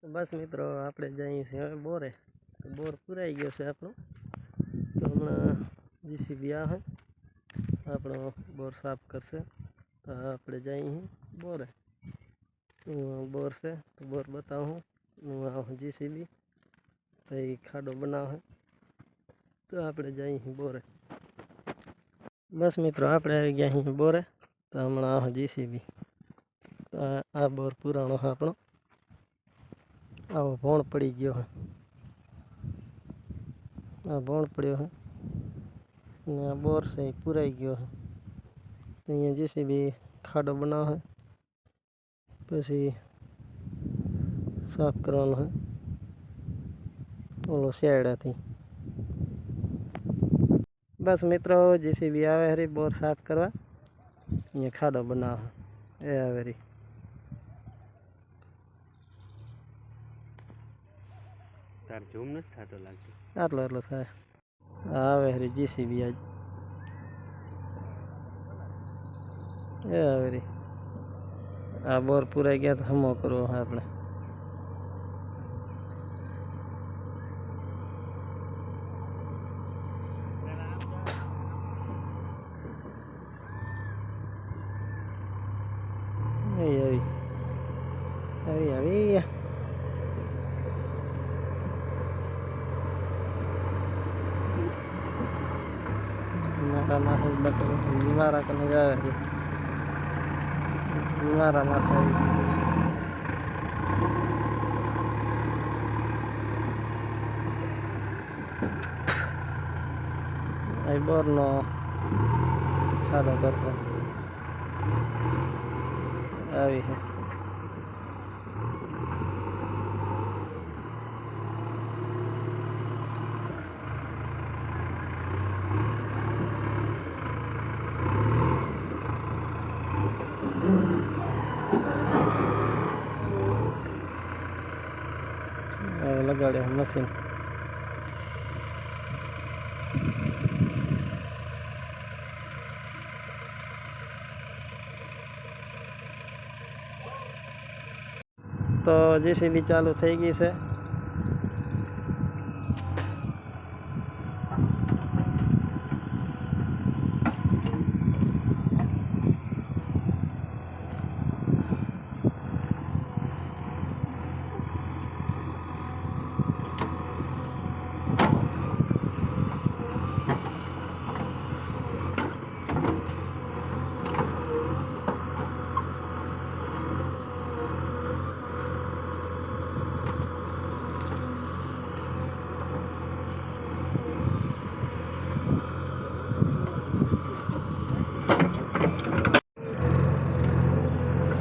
बस मित्रों આપણે જઈએ છીએ હવે બોરે બોર પુરાઈ ગયો છે આપણો તો હમણાં જીસીબી આ હે આપણો બોર સાફ કરશે તો આપણે જઈએ બોરે બોર છે તો બોર બતાવું હું જીસીબી તો એ ખાડો બનાવે તો આપણે જઈએ બોરે बस मित्रों આપણે આવી ગયા અહીં બોરે તો હમણાં જીસીબી તો આ બોર પુરાણો છે આપણો આવો ભોણ પડી ગયો है आ भोण पड़ो है ने बोर से पुराई गयो है अँ जेसीबी खाडो बनाव है पछी साफ करवानो है ओलो शेड़ा थी। बस मित्रों जेसीबी आवे हरी बोर साफ करवा अँ खाडो बनाव ए आवे री तार झूम न थातो लागतो आटलो आटलो थाय आवे हरी जीसीबी आज ए आवे री आ बोर पुराई गया तो हमो करवो है आपणे आई आई आई आई मारा माथे बटन मारा कने जावे है मारा माथे आई बोर नो खाडो करते आई है लगाड़े मशीन तो जेसीबी चालू थई गई है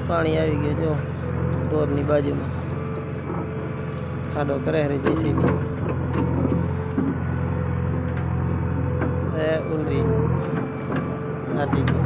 पानी आई गए जो बोर नी बाजू में खाडो करे रे जेसीबी उलरी आटी गई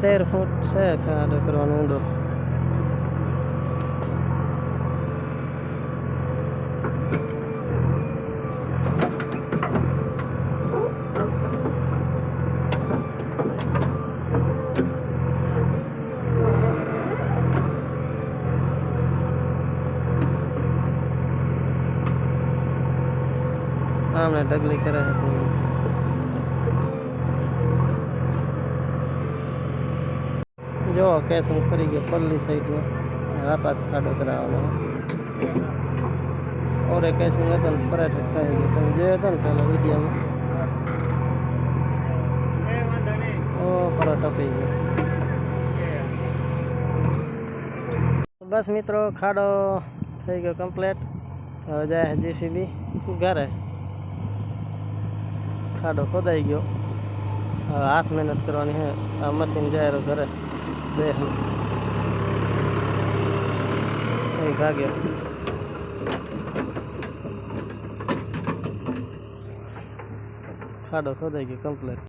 तेर फूट से खाडो करवानो ऊंडो हमने डगली करे जो कैसे करी गए पल्ली साइड में रापात खाडो करावनो और एक कैसे नतन पर्यटक कहेंगे तुम जो था पहले वीडियो में ओ पराठा पे गया। बस मित्रों खाडो थई गयो कम्प्लीट હવે જાય जेसीबी घरे खाडो खोदाई गयो हाथ मेहनत करवानी है आ मशीन जाए घरे देख भाग्य खाडो खोदाई गयो कम्प्लीट।